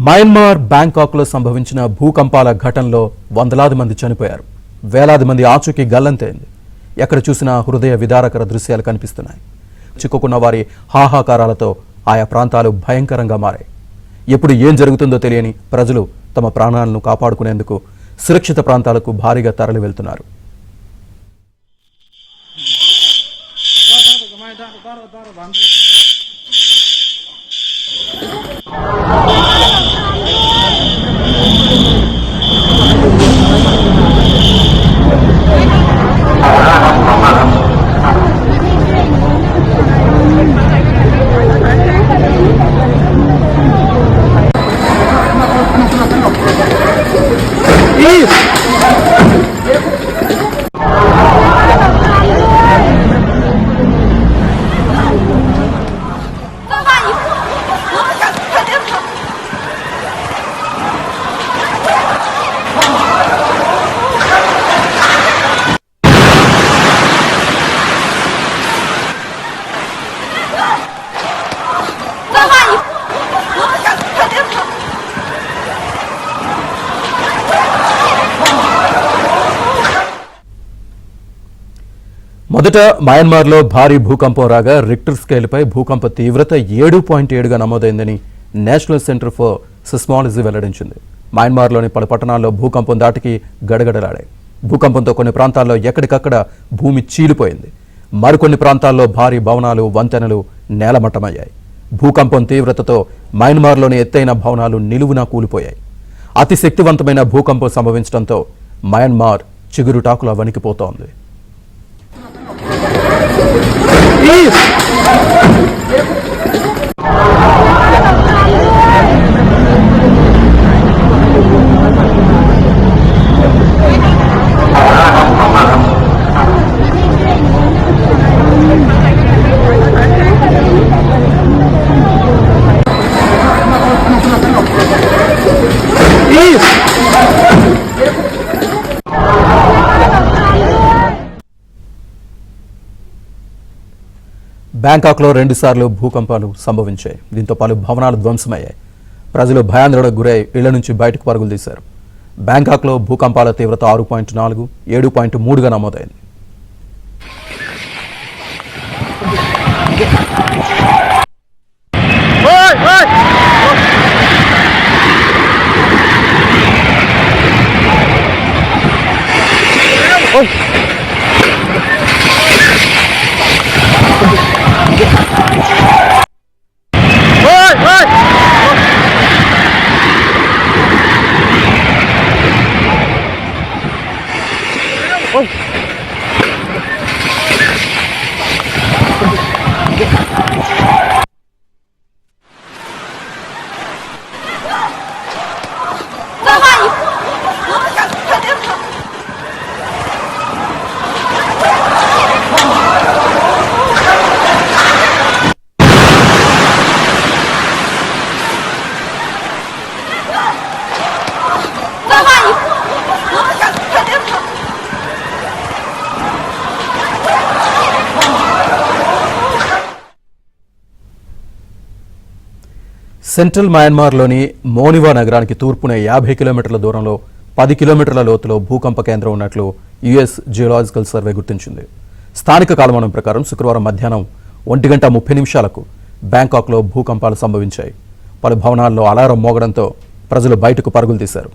Myanmar బ్యాంకాక్లో సంభవించిన భూకంపాల ఘటనలో వందలాది మంది చనిపోయారు. వేలాది మంది ఆచూకీ గల్లంతైంది. ఎక్కడ చూసినా హృదయ విదారకర దృశ్యాలు కనిపిస్తున్నాయి. చిక్కుకున్న వారి హాహాకారాలతో ఆయా ప్రాంతాలు భయంకరంగా మారాయి. ఎప్పుడు ఏం జరుగుతుందో తెలియని ప్రజలు తమ ప్రాణాలను కాపాడుకునేందుకు సురక్షిత ప్రాంతాలకు భారీగా తరలి వెళ్తున్నారు. మొదట మయన్మార్లో భారీ భూకంపం రాగా రిక్టర్ స్కేల్పై భూకంప తీవ్రత 7.7గా నమోదైందని నేషనల్ సెంటర్ ఫర్ సిస్మాలజీ వెల్లడించింది. మయన్మార్లోని పలు పట్టణాల్లో భూకంపం దాటికి గడగడలాడాయి. భూకంపంతో కొన్ని ప్రాంతాల్లో ఎక్కడికక్కడ భూమి చీలిపోయింది. మరికొన్ని ప్రాంతాల్లో భారీ భవనాలు, వంతెనలు నేలమట్టమయ్యాయి. భూకంపం తీవ్రతతో మయన్మార్లోని ఎత్తైన భవనాలు నిలువునా కూలిపోయాయి. అతి శక్తివంతమైన భూకంపం సంభవించడంతో మయన్మార్ చిగురుటాకులా వణికిపోతోంది. బ్యాంకాక్లో 2 సార్లు భూకంపాలు సంభవించాయి. దీంతో పలు భవనాలు ధ్వంసమయ్యాయి. ప్రజలు భయాందోళనకు గురై ఇళ్ల నుంచి బయటకు పరుగులు తీశారు. బ్యాంకాక్లో భూకంపాల తీవ్రత 6.4, 7.3గా నమోదైంది. సెంట్రల్ మయన్మార్లోని మోనివా నగరానికి తూర్పున 50 కిలోమీటర్ల దూరంలో 10 కిలోమీటర్ల లోతులో భూకంప కేంద్రం ఉన్నట్లు యుఎస్ జియోలాజికల్ సర్వే గుర్తించింది. స్థానిక కాలమానం ప్రకారం శుక్రవారం మధ్యాహ్నం 1:30 బ్యాంకాక్లో భూకంపాలు సంభవించాయి. పలు భవనాల్లో అలారం మోగడంతో ప్రజలు బయటకు పరుగులు తీశారు.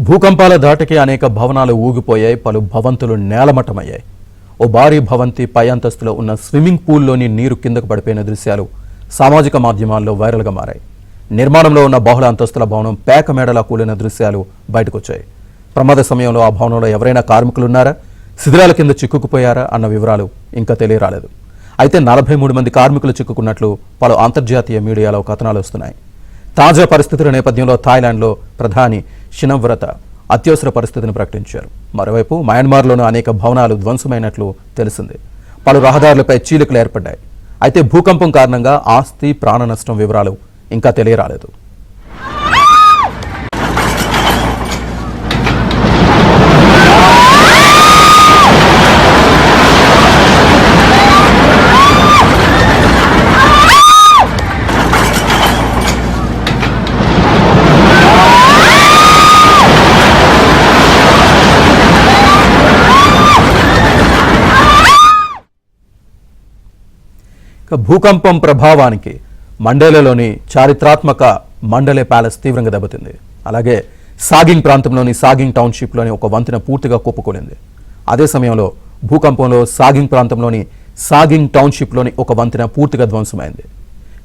భూకంపాల ధాటికి అనేక భవనాలు ఊగిపోయాయి. పలు భవంతులు నేలమట్టమయ్యాయి. ఓ భారీ భవంతి పై అంతస్తులో ఉన్న స్విమ్మింగ్ పూల్లోని నీరు కిందకు పడిపోయిన దృశ్యాలు సామాజిక మాధ్యమాల్లో వైరల్గా మారాయి. నిర్మాణంలో ఉన్న బహుళ అంతస్తుల భవనం పేక మేడలా కూలిన దృశ్యాలు బయటకొచ్చాయి. ప్రమాద సమయంలో ఆ భవనంలో ఎవరైనా కార్మికులున్నారా, శిథిలాల కింద చిక్కుకుపోయారా అన్న వివరాలు ఇంకా తెలియరాలేదు. అయితే 43 మంది కార్మికులు చిక్కుకున్నట్లు పలు అంతర్జాతీయ మీడియాలో కథనాలు వస్తున్నాయి. తాజా పరిస్థితుల నేపథ్యంలో థాయిలాండ్లో ప్రధాని షినవ్రత అత్యవసర పరిస్థితిని ప్రకటించారు. మరోవైపు మయన్మార్లోనూ అనేక భవనాలు ధ్వంసమైనట్లు తెలిసింది. పలు రహదారులపై చీలికలు ఏర్పడ్డాయి. అయితే భూకంపం కారణంగా ఆస్తి ప్రాణ నష్టం వివరాలు ఇంకా తెలియరాలేదు. భూకంపం ప్రభావానికి మండేలేలోని చారిత్రాత్మక మండలే ప్యాలెస్ తీవ్రంగా దెబ్బతింది. అలాగే సాగింగ్ ప్రాంతంలోని సాగింగ్ టౌన్షిప్లోని ఒక వంతెన పూర్తిగా కుప్పకూలింది. అదే సమయంలో భూకంపంలో సాగింగ్ ప్రాంతంలోని సాగింగ్ టౌన్షిప్లోని ఒక వంతెన పూర్తిగా ధ్వంసమైంది.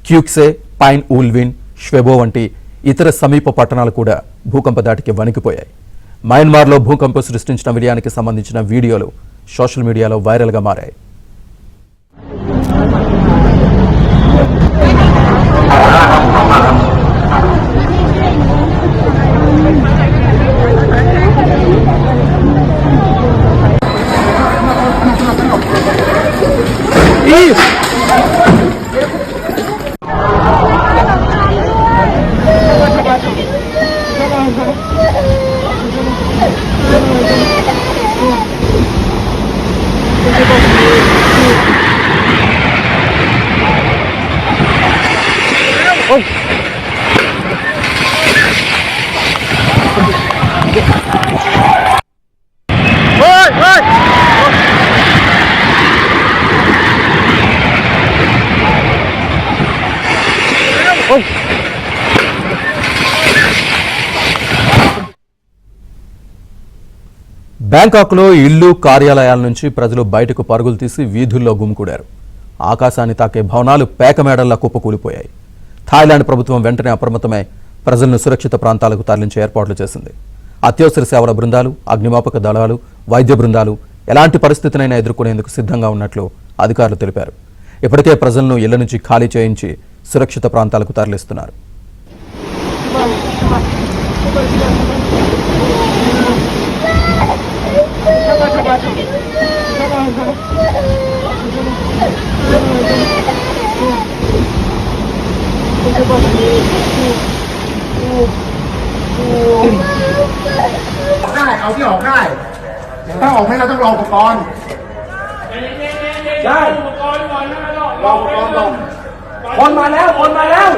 క్యూక్సే, పైన్ ఊల్విన్, ష్వెబో వంటి ఇతర సమీప పట్టణాలు కూడా భూకంప దాటికి వణికిపోయాయి. మయన్మార్లో భూకంపం సృష్టించిన విజయానికి సంబంధించిన వీడియోలు సోషల్ మీడియాలో వైరల్గా మారాయి. బ్యాంకాక్లో ఇళ్లు, కార్యాలయాల నుంచి ప్రజలు బయటకు పరుగులు తీసి వీధుల్లో గుమికూడారు. ఆకాశాన్ని తాకే భవనాలు పేకమేడల్లా కుప్పకూలిపోయాయి. థాయిలాండ్ ప్రభుత్వం వెంటనే అప్రమత్తమై ప్రజలను సురక్షిత ప్రాంతాలకు తరలించే ఏర్పాట్లు చేసింది. అత్యవసర సేవల బృందాలు, అగ్నిమాపక దళాలు, వైద్య బృందాలు ఎలాంటి పరిస్థితినైనా ఎదుర్కొనేందుకు సిద్ధంగా ఉన్నట్లు అధికారులు తెలిపారు. ఇప్పటికే ప్రజలను ఇళ్ల నుంచి ఖాళీ చేయించి సురక్షిత ప్రాంతాలకు తరలిస్తున్నారు.เอาที่ออกได้ถ้าออกไม่ได้ต้องรออุปกรณ์ได้อุปกรณ์ก่อนนะรออุปกรณ์ก่อนคนมาแล้ว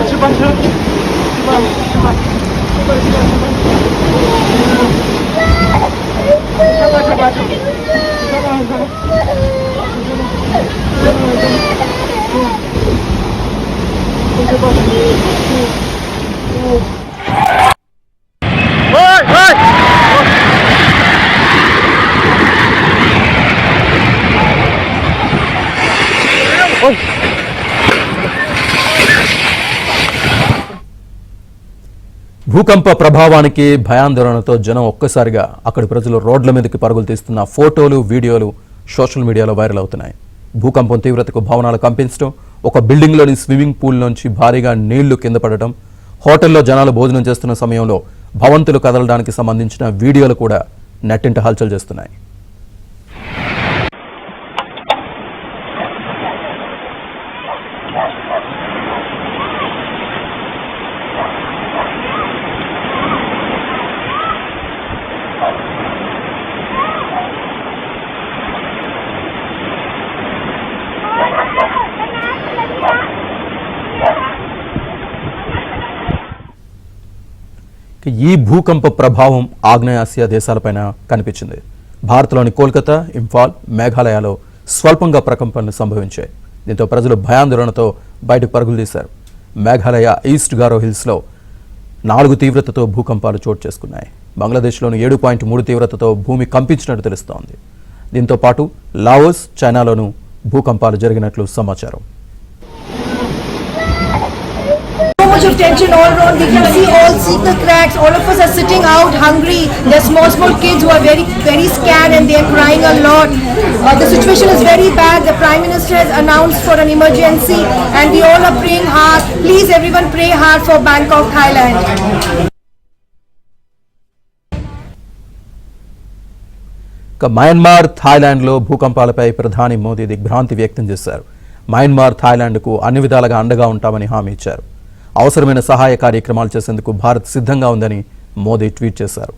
ชิบันเชิญభూకంప ప్రభావానికి భయాందోళనతో జనం ఒక్కసారిగా అక్కడి ప్రజలు రోడ్ల మీదకి పరుగులు తీస్తున్న ఫోటోలు, వీడియోలు సోషల్ మీడియాలో వైరల్ అవుతున్నాయి. భూకంపం తీవ్రతకు భవనాలు కంపించడం, ఒక బిల్డింగ్లోని స్విమ్మింగ్ పూల్ నుంచి భారీగా నీళ్లు కింద పడటం, హోటల్లో జనాలు భోజనం చేస్తున్న సమయంలో భవంతులు కదలడానికి సంబంధించిన వీడియోలు కూడా నెట్టింట హల్చల్ చేస్తున్నాయి. ఈ భూకంప ప్రభావం ఆగ్నేయాసియా దేశాలపైన కనిపించింది. భారత్లోని కోల్కతా, ఇంఫాల్, మేఘాలయలో స్వల్పంగా ప్రకంపనలు సంభవించాయి. దీంతో ప్రజలు భయాందోళనతో బయటకు పరుగులు తీశారు. మేఘాలయ ఈస్ట్ గారో హిల్స్లో 4 తీవ్రతతో భూకంపాలు చోటు చేసుకున్నాయి. బంగ్లాదేశ్లోని 7.3 తీవ్రతతో భూమి కంపించినట్టు తెలుస్తోంది. దీంతో పాటు లావోస్, చైనాలోనూ భూకంపాలు జరిగినట్లు సమాచారం. मुझे tension all around. We can see all the cracks. All of us are sitting out hungry. There's small kids who are very scared and they are crying a lot. The situation is very bad. The Prime Minister has announced for an emergency and we all are praying hard. Please everyone pray hard for Bangkok, Thailand. ఇక Myanmar థాయిలాండ్లో భూకంపాలపై ప్రధాని మోదీ దిగ్భ్రాంతి వ్యక్తం చేశారు. Myanmar థాయిలాండ్కు అన్ని విధాలుగా అండగా ఉంటామని హామీ ఇచ్చారు. అవసరమైన సహాయ కార్యక్రమాలు చేసేందుకు భారత్ సిద్ధంగా ఉందని మోదీ ట్వీట్ చేశారు.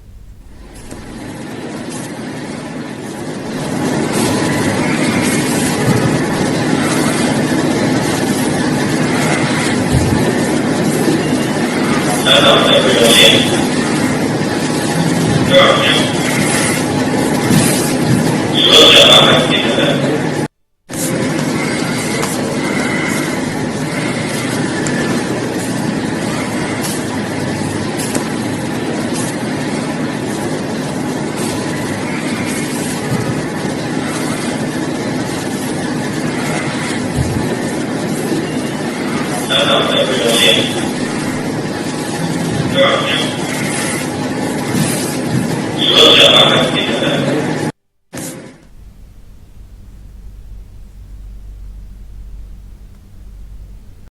Gracias.